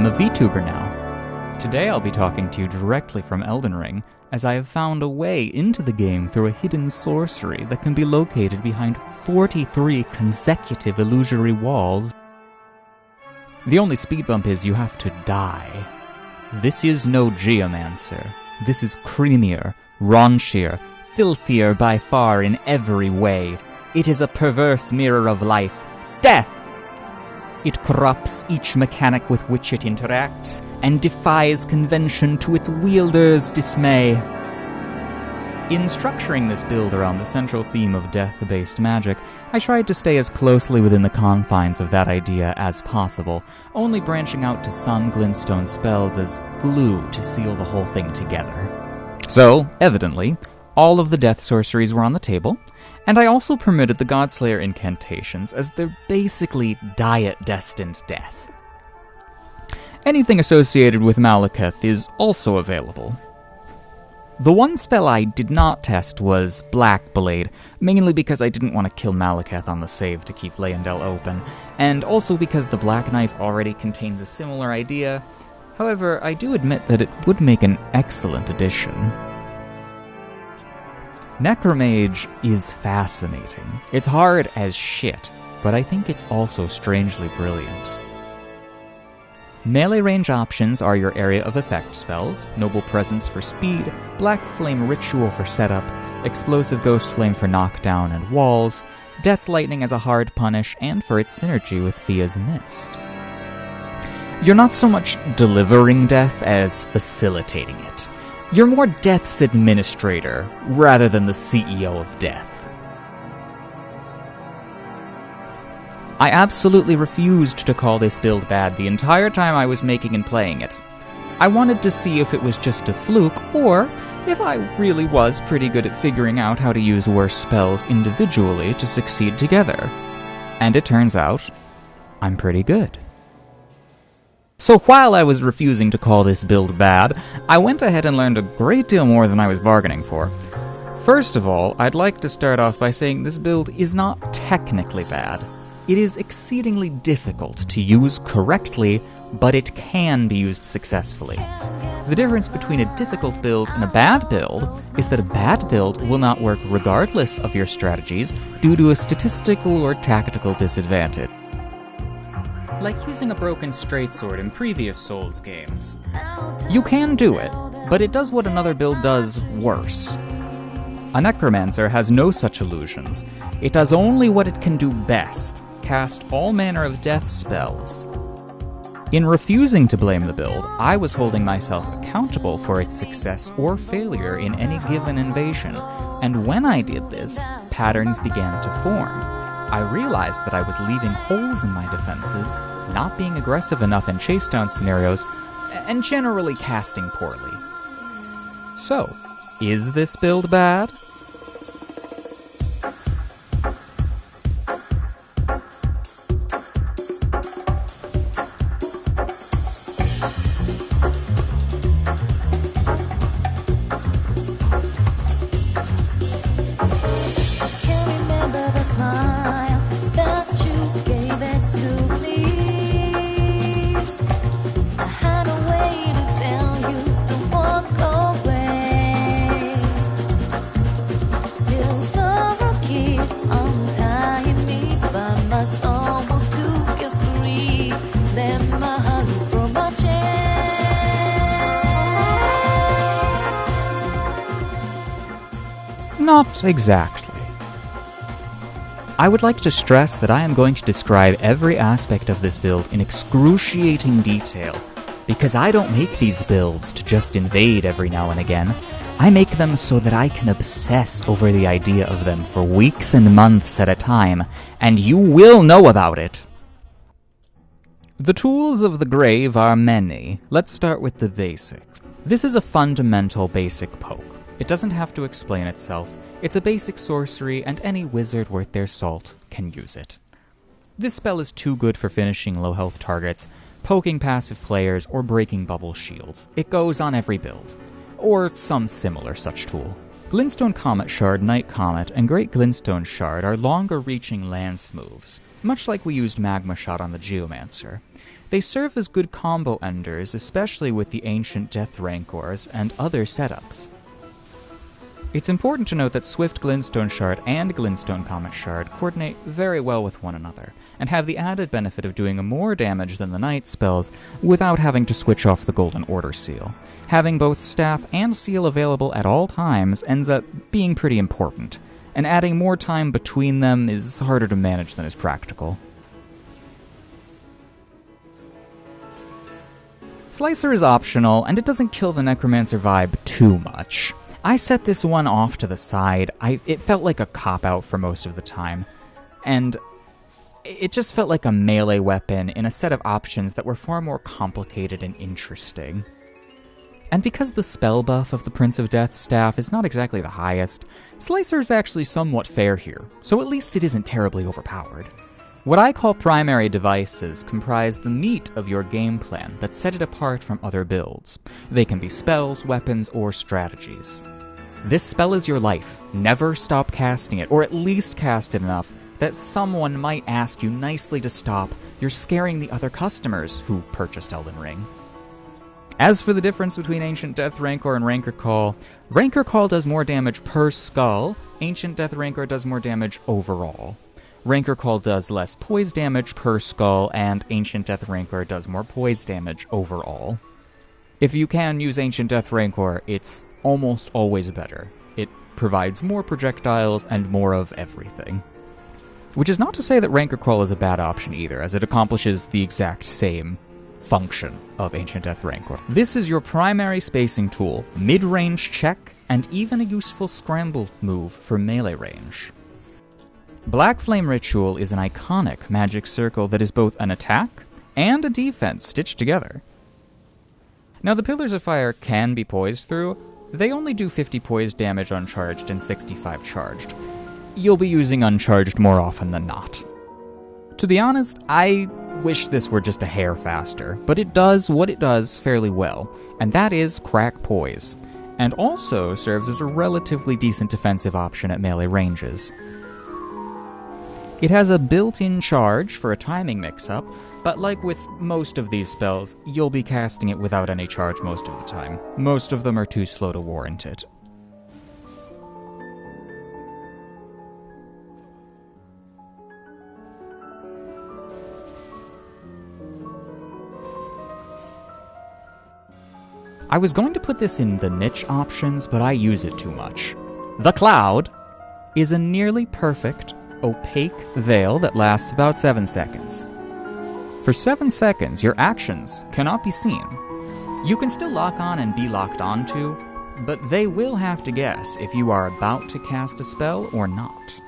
am a VTuber now. Today I'll be talking to you directly from Elden Ring, as I have found a way into the game through a hidden sorcery that can be located behind 43 consecutive illusory walls. The only speed bump is you have to die. This is no geomancer. This is creamier, raunchier, filthier by far in every way. It is a perverse mirror of life. Death! It corrupts each mechanic with which it interacts, and defies convention to its wielder's dismay. In structuring this build around the central theme of death-based magic, I tried to stay as closely within the confines of that idea as possible, only branching out to some glintstone spells as glue to seal the whole thing together. So, evidently, all of the death sorceries were on the table, and I also permitted the Godslayer incantations, as they're basically diet-destined death. Anything associated with Malekith is also available. The one spell I did not test was Black Blade, mainly because I didn't want to kill Malekith on the save to keep Leyendell open, and also because the Black Knife already contains a similar idea. However, I do admit that it would make an excellent addition. Necromage is fascinating. It's hard as shit, but I think it's also strangely brilliant. Melee range options are your area of effect spells, Noble Presence for speed, Black Flame Ritual for setup, Explosive Ghost Flame for knockdown and walls, Death Lightning as a hard punish, and for its synergy with Fia's Mist. You're not so much delivering death as facilitating it. You're more Death's administrator, rather than the CEO of Death. I absolutely refused to call this build bad the entire time I was making and playing it. I wanted to see if it was just a fluke, or if I really was pretty good at figuring out how to use worse spells individually to succeed together. And it turns out, I'm pretty good. So while I was refusing to call this build bad, I went ahead and learned a great deal more than I was bargaining for. First of all, I'd like to start off by saying this build is not technically bad. It is exceedingly difficult to use correctly, but it can be used successfully. The difference between a difficult build and a bad build is that a bad build will not work regardless of your strategies due to a statistical or tactical disadvantage. Like using a broken straightsword in previous Souls games. You can do it, but it does what another build does worse. A Necromancer has no such illusions. It does only what it can do best, cast all manner of death spells. In refusing to blame the build, I was holding myself accountable for its success or failure in any given invasion, and when I did this, patterns began to form. I realized that I was leaving holes in my defenses, not being aggressive enough in chase-down scenarios, and generally casting poorly. So, is this build bad? Not exactly. I would like to stress that I am going to describe every aspect of this build in excruciating detail, because I don't make these builds to just invade every now and again. I make them so that I can obsess over the idea of them for weeks and months at a time, and you will know about it. The tools of the grave are many. Let's start with the basics. This is a fundamental basic poke. It doesn't have to explain itself. It's a basic sorcery, and any wizard worth their salt can use it. This spell is too good for finishing low-health targets, poking passive players, or breaking bubble shields. It goes on every build, or some similar such tool. Glintstone Comet Shard, Night Comet, and Great Glintstone Shard are longer-reaching lance moves, much like we used Magma Shot on the Geomancer. They serve as good combo enders, especially with the Ancient Death Rancors and other setups. It's important to note that Swift Glintstone Shard and Glintstone Comet Shard coordinate very well with one another, and have the added benefit of doing more damage than the Night spells without having to switch off the Golden Order seal. Having both Staff and Seal available at all times ends up being pretty important, and adding more time between them is harder to manage than is practical. Slicer is optional, and it doesn't kill the Necromancer vibe too much. I set this one off to the side. It felt like a cop-out for most of the time, and it just felt like a melee weapon in a set of options that were far more complicated and interesting. And because the spell buff of the Prince of Death's staff is not exactly the highest, Slicer is actually somewhat fair here, so at least it isn't terribly overpowered. What I call primary devices comprise the meat of your game plan that set it apart from other builds. They can be spells, weapons, or strategies. This spell is your life. Never stop casting it, or at least cast it enough that someone might ask you nicely to stop. You're scaring the other customers who purchased Elden Ring. As for the difference between Ancient Death Rancor and Rancor Call does more damage per skull, Ancient Death Rancor does more damage overall. Rancor Call does less poise damage per skull, and Ancient Death Rancor does more poise damage overall. If you can use Ancient Death Rancor, it's almost always better. It provides more projectiles and more of everything. Which is not to say that Rancor Call is a bad option either, as it accomplishes the exact same function of Ancient Death Rancor. This is your primary spacing tool, mid-range check, and even a useful scramble move for melee range. Black Flame Ritual is an iconic magic circle that is both an attack and a defense stitched together. Now the Pillars of Fire can be poised through. They only do 50 poise damage uncharged and 65 charged. You'll be using uncharged more often than not. To be honest, I wish this were just a hair faster, but it does what it does fairly well, and that is crack poise, and also serves as a relatively decent defensive option at melee ranges. It has a built-in charge for a timing mix-up, but like with most of these spells, you'll be casting it without any charge most of the time. Most of them are too slow to warrant it. I was going to put this in the niche options, but I use it too much. The Cloud is a nearly perfect, opaque veil that lasts about 7 seconds. For 7 seconds, your actions cannot be seen. You can still lock on and be locked onto, but they will have to guess if you are about to cast a spell or not.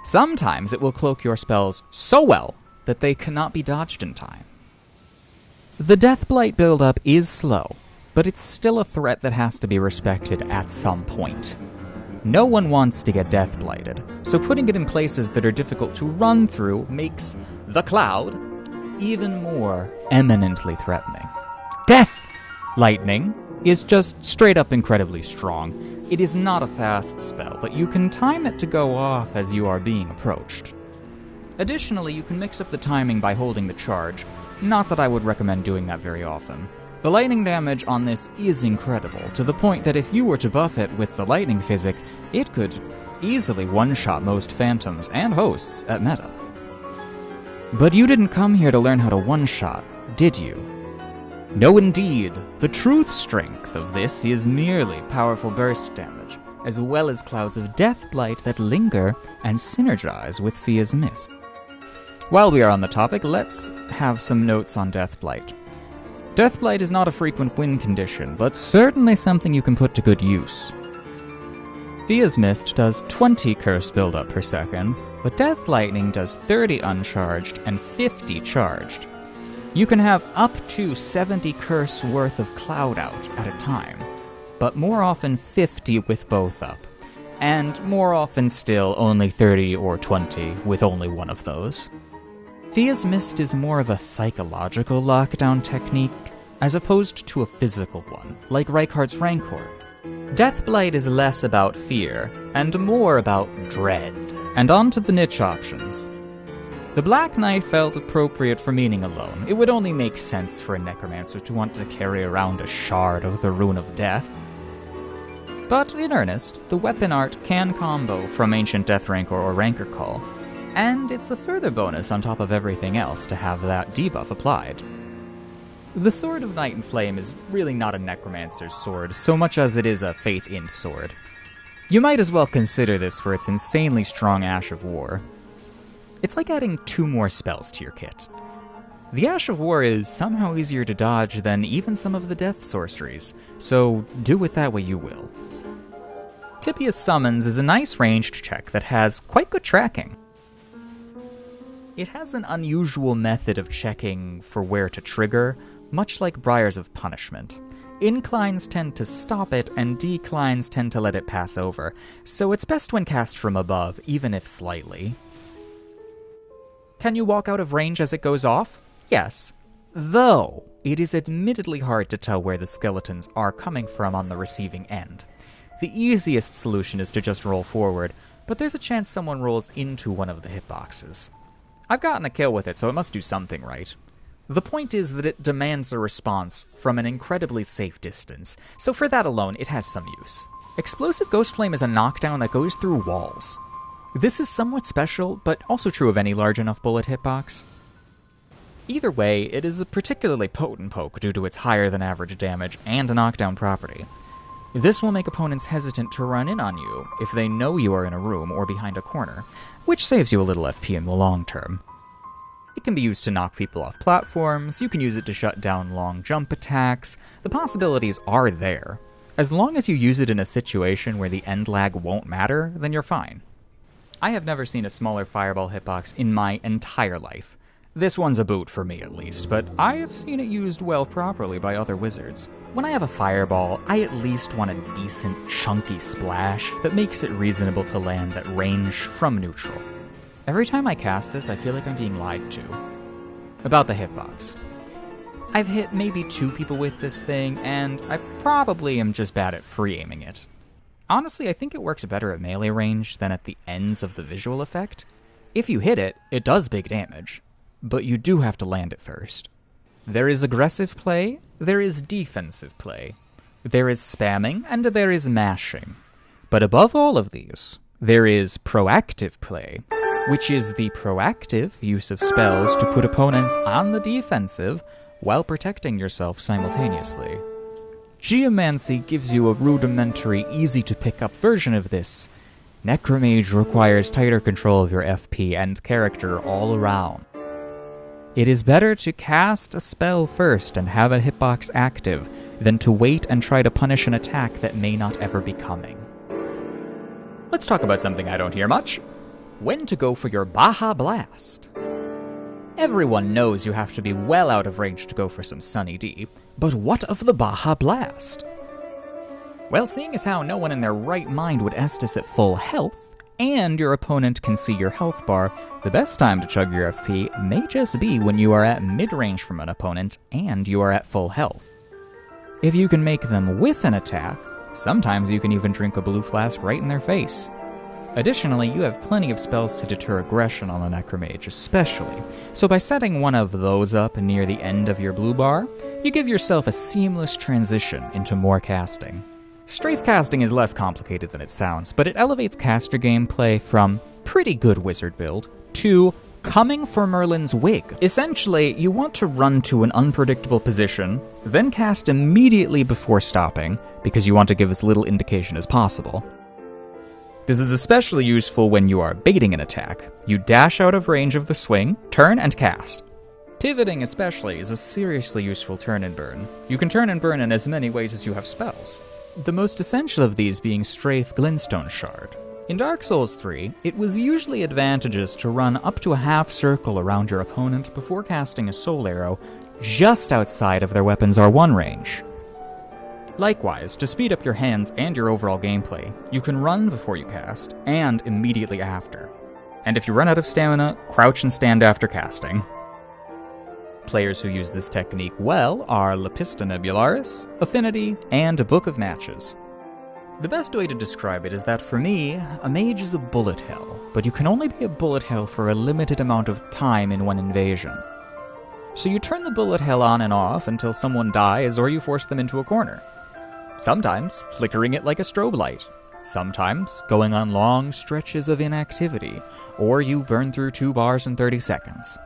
Sometimes it will cloak your spells so well that they cannot be dodged in time. The Deathblight buildup is slow, but it's still a threat that has to be respected at some point. No one wants to get death-blighted, so putting it in places that are difficult to run through makes the Cloud even more eminently threatening. Death Lightning is just straight up incredibly strong. It is not a fast spell, but you can time it to go off as you are being approached. Additionally, you can mix up the timing by holding the charge, not that I would recommend doing that very often. The lightning damage on this is incredible, to the point that if you were to buff it with the lightning physic, it could easily one-shot most phantoms and hosts at meta. But you didn't come here to learn how to one-shot, did you? No indeed. The truth strength of this is merely powerful burst damage, as well as clouds of Deathblight that linger and synergize with Fia's Mist. While we are on the topic, let's have some notes on Deathblight. Deathblight is not a frequent win condition, but certainly something you can put to good use. Fia's Mist does 20 curse buildup per second, but Death Lightning does 30 uncharged and 50 charged. You can have up to 70 curse worth of cloud out at a time, but more often 50 with both up, and more often still only 30 or 20 with only one of those. Fia's Mist is more of a psychological lockdown technique, as opposed to a physical one, like Reichardt's Rancor. Deathblight is less about fear, and more about dread. And on to the niche options. The Black Knight felt appropriate for meaning alone. It would only make sense for a necromancer to want to carry around a shard of the Rune of Death. But in earnest, the weapon art can combo from Ancient Death Rancor or Rancor Call, and it's a further bonus on top of everything else to have that debuff applied. The Sword of Night and Flame is really not a necromancer's sword so much as it is a faith-in sword. You might as well consider this for its insanely strong Ash of War. It's like adding 2 more spells to your kit. The Ash of War is somehow easier to dodge than even some of the death sorceries, so do with that what you will. Tibia's Summons is a nice ranged check that has quite good tracking. It has an unusual method of checking for where to trigger, much like Briars of Punishment. Inclines tend to stop it, and declines tend to let it pass over, so it's best when cast from above, even if slightly. Can you walk out of range as it goes off? Yes. Though, it is admittedly hard to tell where the skeletons are coming from on the receiving end. The easiest solution is to just roll forward, but there's a chance someone rolls into one of the hitboxes. I've gotten a kill with it, so it must do something right. The point is that it demands a response from an incredibly safe distance, so for that alone, it has some use. Explosive Ghost Flame is a knockdown that goes through walls. This is somewhat special, but also true of any large enough bullet hitbox. Either way, it is a particularly potent poke due to its higher than average damage and knockdown property. This will make opponents hesitant to run in on you if they know you are in a room or behind a corner, which saves you a little FP in the long term. It can be used to knock people off platforms, you can use it to shut down long jump attacks, the possibilities are there. As long as you use it in a situation where the end lag won't matter, then you're fine. I have never seen a smaller fireball hitbox in my entire life. This one's a boot for me at least, but I have seen it used well properly by other wizards. When I have a fireball, I at least want a decent, chunky splash that makes it reasonable to land at range from neutral. Every time I cast this, I feel like I'm being lied to. About the hitbox. I've hit maybe 2 people with this thing, and I probably am just bad at free aiming it. Honestly, I think it works better at melee range than at the ends of the visual effect. If you hit it, it does big damage, but you do have to land it first. There is aggressive play, there is defensive play, there is spamming, and there is mashing. But above all of these, there is proactive play, which is the proactive use of spells to put opponents on the defensive while protecting yourself simultaneously. Geomancy gives you a rudimentary, easy-to-pick-up version of this. Necromage requires tighter control of your FP and character all around. It is better to cast a spell first and have a hitbox active than to wait and try to punish an attack that may not ever be coming. Let's talk about something I don't hear much. When to go for your Baja Blast. Everyone knows you have to be well out of range to go for some Sunny D, but what of the Baja Blast? Well, seeing as how no one in their right mind would Estus at full health, and your opponent can see your health bar, the best time to chug your FP may just be when you are at mid-range from an opponent and you are at full health. If you can make them whiff an attack, sometimes you can even drink a blue flask right in their face. Additionally, you have plenty of spells to deter aggression on the Necromage especially, so by setting one of those up near the end of your blue bar, you give yourself a seamless transition into more casting. Strafe casting is less complicated than it sounds, but it elevates caster gameplay from pretty good wizard build to coming for Merlin's wig. Essentially, you want to run to an unpredictable position, then cast immediately before stopping, because you want to give as little indication as possible. This is especially useful when you are baiting an attack. You dash out of range of the swing, turn, and cast. Pivoting especially is a seriously useful turn and burn. You can turn and burn in as many ways as you have spells. The most essential of these being Strafe Glintstone Shard. In Dark Souls 3, it was usually advantageous to run up to a half circle around your opponent before casting a soul arrow just outside of their weapon's R1 range. Likewise, to speed up your hands and your overall gameplay, you can run before you cast, and immediately after. And if you run out of stamina, crouch and stand after casting. Players who use this technique well are Lepista Nebularis, Affinity, and Book of Matches. The best way to describe it is that for me, a mage is a bullet hell, but you can only be a bullet hell for a limited amount of time in one invasion. So you turn the bullet hell on and off until someone dies or you force them into a corner. Sometimes flickering it like a strobe light. Sometimes going on long stretches of inactivity, or you burn through 2 bars in 30 seconds.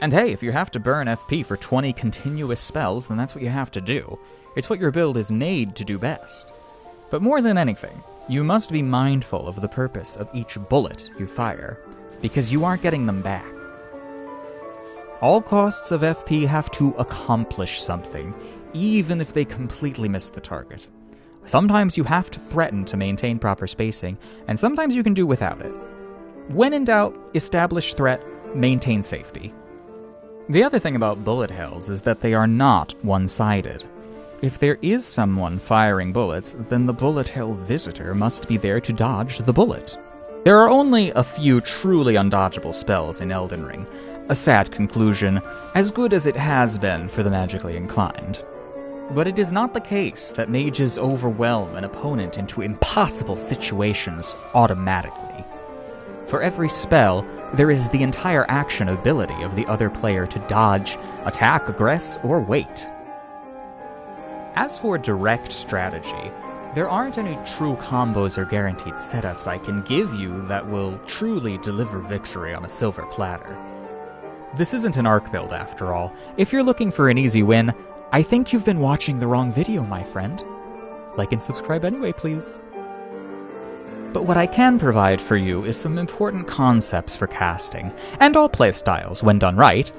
And hey, if you have to burn FP for 20 continuous spells, then that's what you have to do. It's what your build is made to do best. But more than anything, you must be mindful of the purpose of each bullet you fire, because you aren't getting them back. All costs of FP have to accomplish something, even if they completely miss the target. Sometimes you have to threaten to maintain proper spacing, and sometimes you can do without it. When in doubt, establish threat, maintain safety. The other thing about bullet hells is that they are not one-sided. If there is someone firing bullets, then the bullet hell visitor must be there to dodge the bullet. There are only a few truly undodgeable spells in Elden Ring, a sad conclusion, as good as it has been for the magically inclined. But it is not the case that mages overwhelm an opponent into impossible situations automatically. For every spell, there is the entire action ability of the other player to dodge, attack, aggress, or wait. As for direct strategy, there aren't any true combos or guaranteed setups I can give you that will truly deliver victory on a silver platter. This isn't an arc build after all. If you're looking for an easy win, I think you've been watching the wrong video, my friend. Like and subscribe anyway, please. But what I can provide for you is some important concepts for casting, and all playstyles when done right,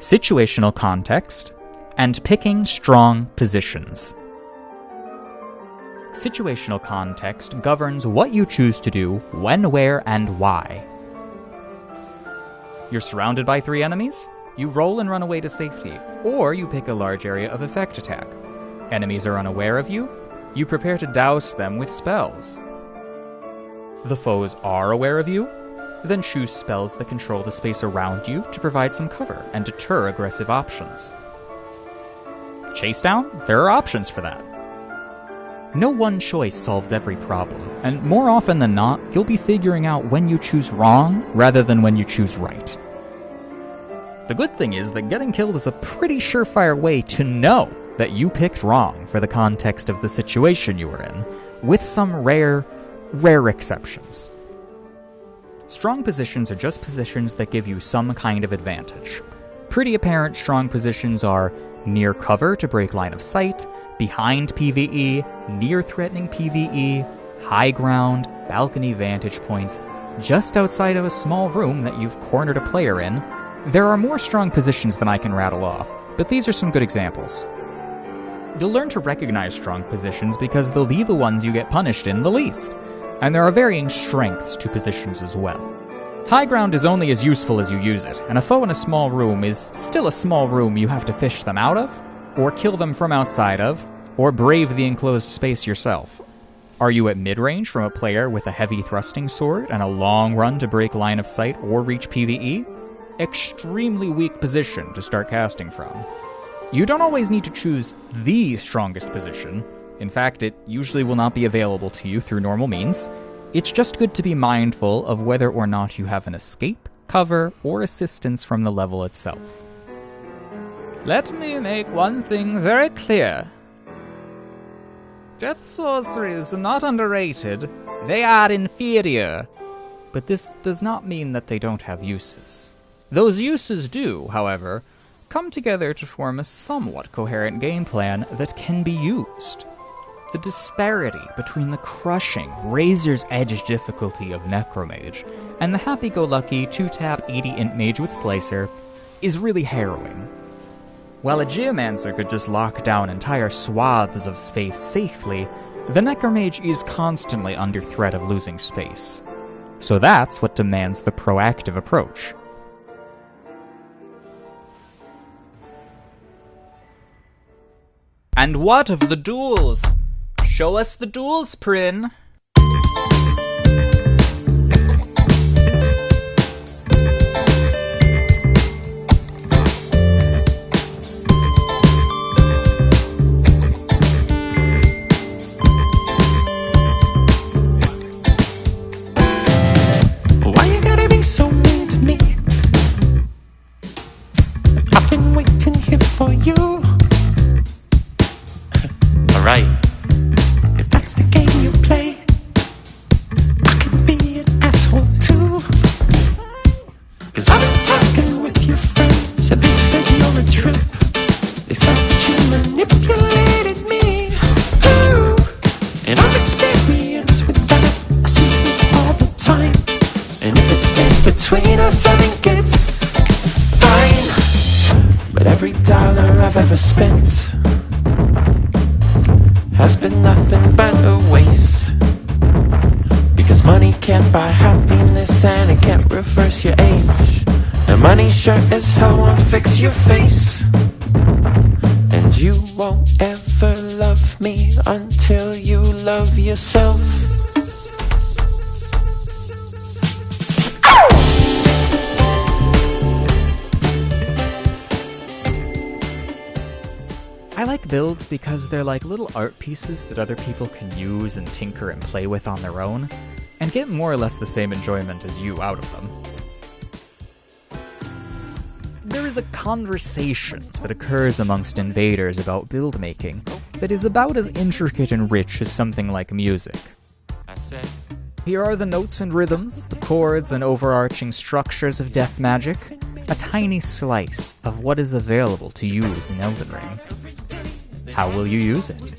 situational context, and picking strong positions. Situational context governs what you choose to do, when, where, and why. You're surrounded by 3 enemies? You roll and run away to safety, or you pick a large area of effect attack. Enemies are unaware of you? You prepare to douse them with spells. The foes are aware of you? Then choose spells that control the space around you to provide some cover and deter aggressive options. Chase down? There are options for that. No one choice solves every problem, and more often than not, you'll be figuring out when you choose wrong rather than when you choose right. The good thing is that getting killed is a pretty surefire way to know that you picked wrong for the context of the situation you were in, with some rare exceptions. Strong positions are just positions that give you some kind of advantage. Pretty apparent strong positions are near cover to break line of sight, behind PvE, near threatening PvE, high ground, balcony vantage points, just outside of a small room that you've cornered a player in. There are more strong positions than I can rattle off, but these are some good examples. You'll learn to recognize strong positions because they'll be the ones you get punished in the least, and there are varying strengths to positions as well. High ground is only as useful as you use it, and a foe in a small room is still a small room you have to fish them out of, or kill them from outside of, or brave the enclosed space yourself. Are you at mid-range from a player with a heavy thrusting sword and a long run to break line of sight or reach PvE? Extremely weak position to start casting from. You don't always need to choose the strongest position. In fact, it usually will not be available to you through normal means. It's just good to be mindful of whether or not you have an escape, cover, or assistance from the level itself. Let me make one thing very clear. Death sorceries are not underrated. They are inferior. But this does not mean that they don't have uses. Those uses do, however, come together to form a somewhat coherent game plan that can be used. The disparity between the crushing, razor's edge difficulty of Necromage and the happy-go-lucky 2-tap 80-int mage with Slicer is really harrowing. While a Geomancer could just lock down entire swaths of space safely, the Necromage is constantly under threat of losing space. So that's what demands the proactive approach. And what of the duels? Show us the duels, Prin. They said that you manipulated me. Ooh. And I'm experienced with that. I see it all the time. And if it stays between us, I think it's fine. But every dollar I've ever spent has been nothing but a waste. Because money can't buy happiness and it can't reverse your age. And money sure as hell won't fix your face. And you won't ever love me until you love yourself. I like builds because they're like little art pieces that other people can use and tinker and play with on their own, and get more or less the same enjoyment as you out of them. There is a conversation that occurs amongst invaders about build making that is about as intricate and rich as something like music. Here are the notes and rhythms, the chords and overarching structures of death magic, a tiny slice of what is available to use in Elden Ring. How will you use it?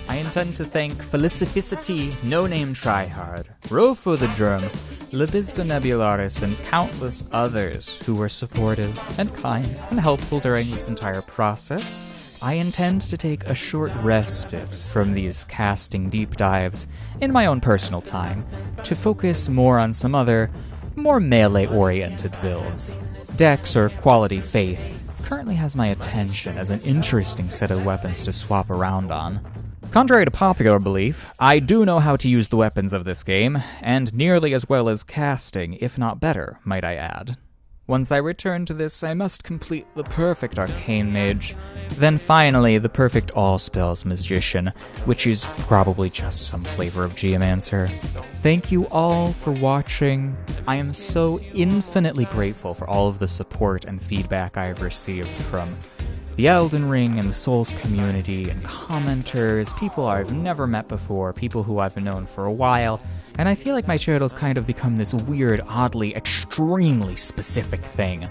I intend to thank Felicificity, No Name Tryhard, Rofo the Germ, Labista Nebularis, and countless others who were supportive and kind and helpful during this entire process. I intend to take a short respite from these casting deep dives in my own personal time to focus more on some other, more melee-oriented builds. Dex or Quality Faith currently has my attention as an interesting set of weapons to swap around on. Contrary to popular belief, I do know how to use the weapons of this game, and nearly as well as casting, if not better, might I add. Once I return to this, I must complete the perfect Arcane Mage, then finally the perfect All-Spells Magician, which is probably just some flavor of Geomancer. Thank you all for watching. I am so infinitely grateful for all of the support and feedback I have received from the Elden Ring and the Souls community and commenters, people I've never met before, people who I've known for a while, and I feel like my channel's kind of become this weird, oddly, extremely specific thing.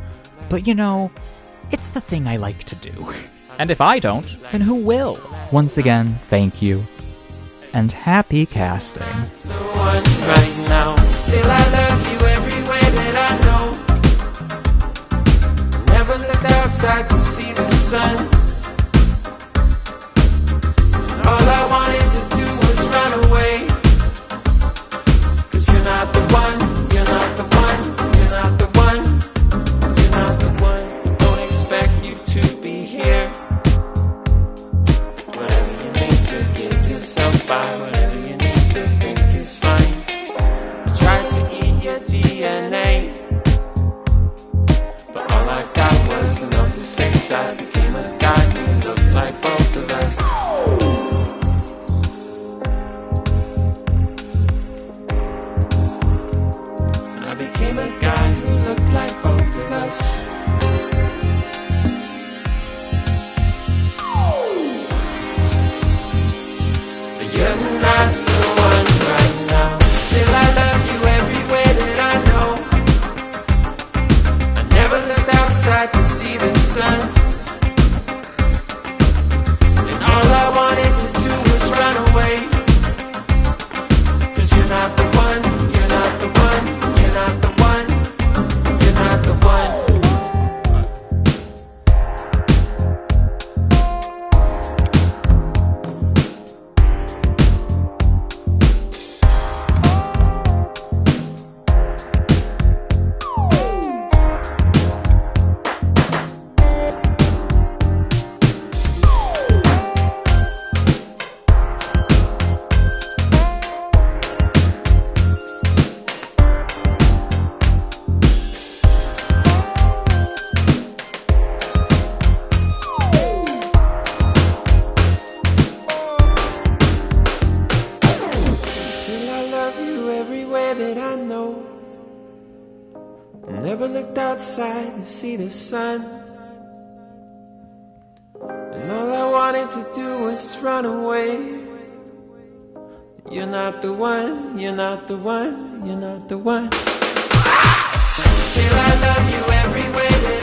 But you know, it's the thing I like to do. And if I don't, then who will? Once again, thank you. And happy casting. The one right now. Still I love you everywhere that I know. Never looked outside to see the sun. All I wanted to do was run away. 'Cause you're not the one, you're not the one, you're not the one, you're not the one. Don't expect you to be here. Whatever you need to get yourself by, whatever you need to think is fine. I tried to eat your DNA, but all I got was a melted face. I became a guy who looked like both of us. And I became a guy who looked like both of us. But you're not the one right now. Still I love you everywhere that I know. I never looked outside to see the sun. And all I wanted to do was run away. 'Cause you're not the one, you're not the one, you're not the one, you're not the one. Still I love you everywhere that I know. I never looked outside to see the sun. And all I wanted to do was run away. You're not the one, you're not the one, you're not the one. Still I love you everywhere that